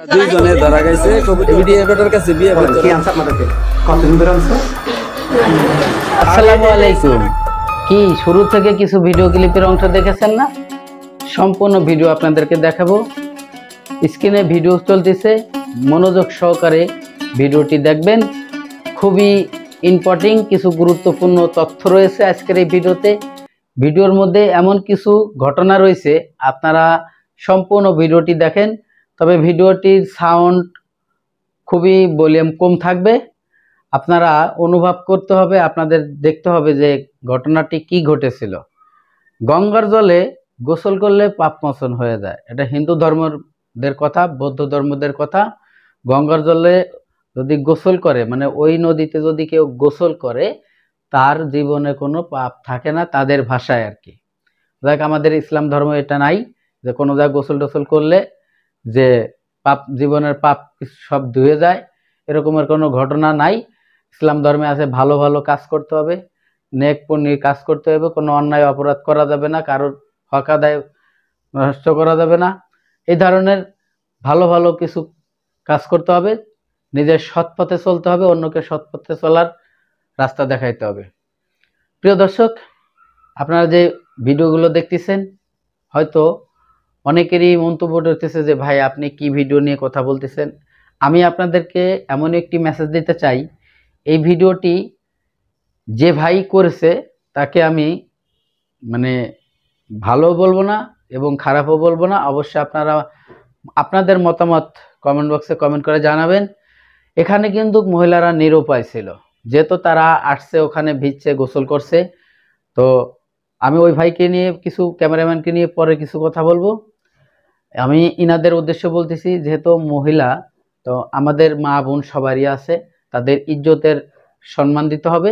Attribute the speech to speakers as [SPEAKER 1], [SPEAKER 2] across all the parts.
[SPEAKER 1] দুইজনে ধরা গেছে ভিডিওটার কাছে বিয়ে করতে।
[SPEAKER 2] কি আনসার আপনাদেরকে কতদিন ধরে আনসার?
[SPEAKER 3] আসসালামু আলাইকুম। কি শুরু থেকে কিছু ভিডিও ক্লিপের অংশ দেখেছেন না? সম্পূর্ণ ভিডিও আপনাদেরকে দেখাবো। স্ক্রিনে ভিডিও চলতেছে, মনোযোগ সহকারে ভিডিওটি দেখবেন। খুবই ইম্পর্টেন্ট কিছু গুরুত্বপূর্ণ তথ্য রয়েছে আজকের এই ভিডিওতে। ভিডিওর মধ্যে এমন কিছু ঘটনা রয়েছে, আপনারা সম্পূর্ণ ভিডিওটি দেখেন। তবে ভিডিওটির সাউন্ড খুবই ভলিউম কম থাকবে। আপনারা অনুভব করতে হবে, আপনাদের দেখতে হবে যে ঘটনাটি কি ঘটেছিল। গঙ্গার জলে গোসল করলে পাপ মোচন হয়ে যায়, এটা হিন্দু ধর্মদের কথা, বৌদ্ধ ধর্মদের কথা। গঙ্গার জলে যদি গোসল করে, মানে ওই নদীতে যদি কেউ গোসল করে, তার জীবনে কোনো পাপ থাকে না, তাদের ভাষায় আর কি। দেখ, আমাদের ইসলাম ধর্ম এটা নাই যে কোনো জায়গায় গোসল টোসল করলে যে পাপ, জীবনের পাপ সব ধুয়ে যায়, এরকমের কোনো ঘটনা নাই। ইসলাম ধর্মে আছে ভালো ভালো কাজ করতে হবে, নেক পুণ্যের কাজ করতে হবে, কোনো অন্যায় অপরাধ করা যাবে না, কারোর হক আদায় নষ্ট করা যাবে না। এই ধরনের ভালো ভালো কিছু কাজ করতে হবে, নিজের সৎ পথে চলতে হবে, অন্যকে সৎ পথে চলার রাস্তা দেখাইতে হবে। প্রিয় দর্শক, আপনারা যে ভিডিওগুলো দেখতেছেন, হয়তো অনেকেরই মন্তব্য করতেছে যে ভাই আপনি কি ভিডিও নিয়ে কথা বলতেছেন। আমি আপনাদেরকে এমন একটি মেসেজ দিতে চাই, এই ভিডিওটি যে ভাই করেছে তাকে আমি মানে ভালো বলবো না এবং খারাপও বলবো না। অবশ্যই আপনারা আপনাদের মতামত কমেন্ট বক্সে কমেন্ট করে জানাবেন। এখানে কিন্তু মহিলারা নিরুপায় ছিল, যেহেতু তারা আসছে ওখানে ভিজছে, গোসল করছে। তো আমি ওই ভাইকে নিয়ে কিছু, ক্যামেরাম্যানকে নিয়ে পরে কিছু কথা বলবো। আমি ইনাদের উদ্দেশ্য বলতেছি, যেহেতু মহিলা, তো আমাদের মা বোন সবারই আছে, তাদের ইজ্জতের সম্মান দিতে হবে।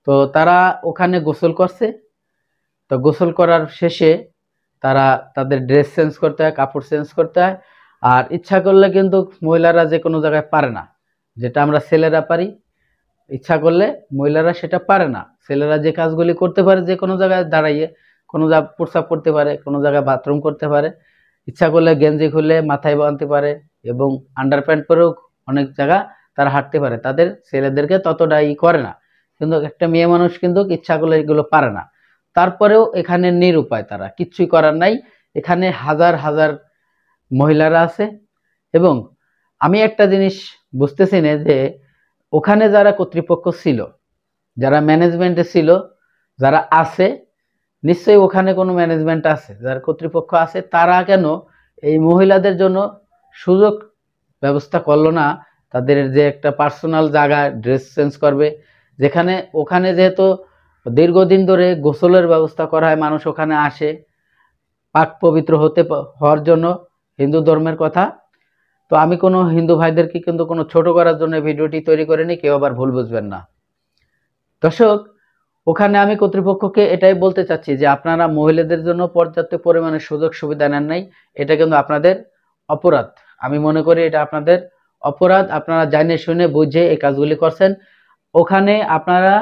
[SPEAKER 3] তো তারা ওখানে গোসল করছে, তো গোসল করার শেষে তারা তাদের ড্রেস চেঞ্জ করতে হয়, কাপড় চেঞ্জ করতে হয়। আর ইচ্ছা করলে কিন্তু মহিলারা যে কোনো জায়গায় পারে না, যেটা আমরা ছেলেরা পারি। ইচ্ছা করলে মহিলারা সেটা পারে না। ছেলেরা যে কাজগুলি করতে পারে, যে কোনো জায়গায় দাঁড়াইয়ে কোনো জায়গায় প্রস্রাব করতে পারে, কোনো জায়গায় বাথরুম করতে পারে, ইচ্ছা করলে গেঞ্জি খুলে মাথায় বাঁধতে পারে এবং আন্ডার প্যান্ট পরেও অনেক জায়গা তারা হাঁটতে পারে। তাদের ছেলেদেরকে ততটা করে না, কিন্তু একটা মেয়ে মানুষ কিন্তু ইচ্ছা করলে এগুলো পারে না। তারপরেও এখানে নিরুপায়, তারা কিচ্ছুই করার নাই। এখানে হাজার হাজার মহিলারা আছে এবং আমি একটা জিনিস বুঝতেছি না যে ওখানে যারা কর্তৃপক্ষ ছিল, যারা ম্যানেজমেন্টে ছিল, যারা আছে, নিশ্চয়ই ওখানে কোনো ম্যানেজমেন্ট আছে, যারা কর্তৃপক্ষ আছে, তারা কেন এই মহিলাদের জন্য সুযোগ ব্যবস্থা করলো না? তাদের যে একটা পার্সোনাল জায়গা, ড্রেস চেঞ্জ করবে, যেখানে ওখানে যেহেতু দীর্ঘদিন ধরে গোসলের ব্যবস্থা করা হয়, মানুষ ওখানে আসে পাক পবিত্র হওয়ার জন্য, হিন্দু ধর্মের কথা। তো আমি কোনো হিন্দু ভাইদেরকে কিন্তু কোনো ছোট করার জন্য ভিডিওটি তৈরি করিনি, কেউ আবার ভুল বুঝবেন না। দর্শক, ওখানে আমি কর্তৃপক্ষকে এটাই বলতে চাচ্ছি যে আপনারা মহিলাদের জন্য পর্যাপ্ত পরিমাণে সুযোগ সুবিধা নেন নাই, এটা কিন্তু আপনাদের অপরাধ। আমি মনে করি এটা আপনাদের অপরাধ। আপনারা জানে শুনে বুঝে এই কাজগুলি করছেন। ওখানে আপনারা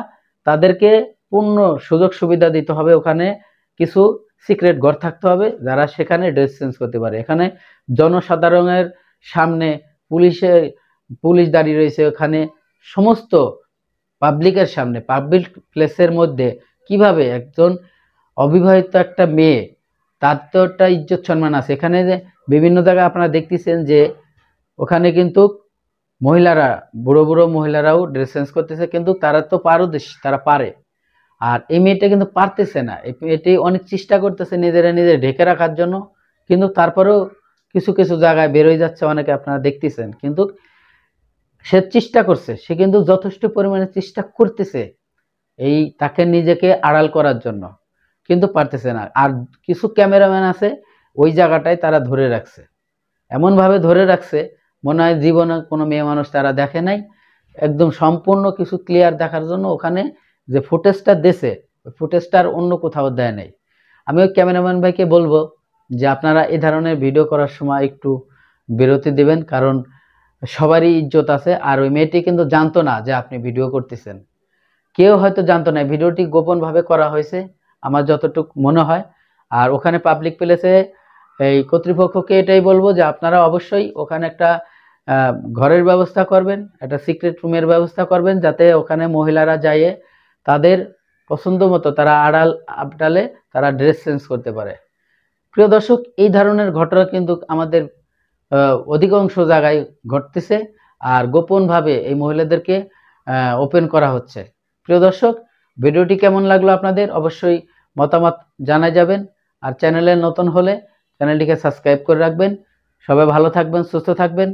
[SPEAKER 3] তাদেরকে পূর্ণ সুযোগ সুবিধা দিতে হবে। ওখানে কিছু সিক্রেট ঘর থাকতে হবে, যারা সেখানে ড্রেস চেঞ্জ করতে পারে। এখানে জনসাধারণের সামনে পুলিশ দাঁড়িয়ে রয়েছে, ওখানে সমস্ত পাবলিকের সামনে, পাবলিক প্লেসের মধ্যে কিভাবে একজন অবিবাহিত একটা মেয়ে, তার তো একটা ইজ্জত সম্মান আছে। এখানে যে বিভিন্ন জায়গায় আপনারা দেখতেছেন যে ওখানে কিন্তু মহিলারা, বুড়ো বুড়ো মহিলারাও ড্রেস চেঞ্জ করতেছে, কিন্তু তারা তো পারদর্শী, তারা পারে। আর এই মেয়েটা কিন্তু পারতেছে না। এই মেয়েটি অনেক চেষ্টা করতেছে নিজেরা নিজে ঢেকে রাখার জন্য, কিন্তু তারপরেও কিছু কিছু জায়গায় বেরোয় যাচ্ছে, অনেকে আপনারা দেখতেছেন। কিন্তু সে চেষ্টা করছে, সে কিন্তু যথেষ্ট পরিমাণে চেষ্টা করতেছে এই তাকে নিজেকে আড়াল করার জন্য, কিন্তু পারতেছে না। আর কিছু ক্যামেরাম্যান আছে ওই জায়গাটায়, তারা ধরে রাখছে, এমনভাবে ধরে রাখছে মনে হয় জীবনে কোনো মেয়ে মানুষ তারা দেখে নাই। একদম সম্পূর্ণ কিছু ক্লিয়ার দেখার জন্য ওখানে যে ফুটেজটা দেছে, ওই ফুটেজটার অন্য কোথাও দেয় নাই। আমি ওই ক্যামেরাম্যান ভাইকে বলবো যে আপনারা এই ধরনের ভিডিও করার সময় একটু বিরতি দিবেন, কারণ সবারই ইজ্জত আছে। আর ওই মেয়েটি কিন্তু জানতো না যে আপনি ভিডিও করতেছেন, কেউ হয়তো জানতো না। ভিডিওটি গোপনভাবে করা হয়েছে আমার যতটুকু মনে হয়। আর ওখানে পাবলিক প্লেসে এই কর্তৃপক্ষকে এটাই বলবো যে আপনারা অবশ্যই ওখানে একটা ঘরের ব্যবস্থা করবেন, একটা সিক্রেট রুমের ব্যবস্থা করবেন, যাতে ওখানে মহিলারা যায় তাদের পছন্দ মতো তারা আড়াল আবডালে তারা ড্রেস চেঞ্জ করতে পারে। প্রিয় দর্শক, এই ধরনের ঘটনা কিন্তু আমাদের অধিকাংশ জায়গায় ঘটতেছে, আর গোপনভাবে এই মহিলাদেরকে ওপেন করা হচ্ছে। প্রিয় দর্শক, ভিডিওটি কেমন লাগলো আপনাদের অবশ্যই মতামত জানাই যাবেন, আর চ্যানেলে নতুন হলে চ্যানেলটিকে সাবস্ক্রাইব করে রাখবেন। সবাই ভালো থাকবেন, সুস্থ থাকবেন।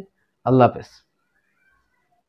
[SPEAKER 3] আল্লাহ হাফেজ।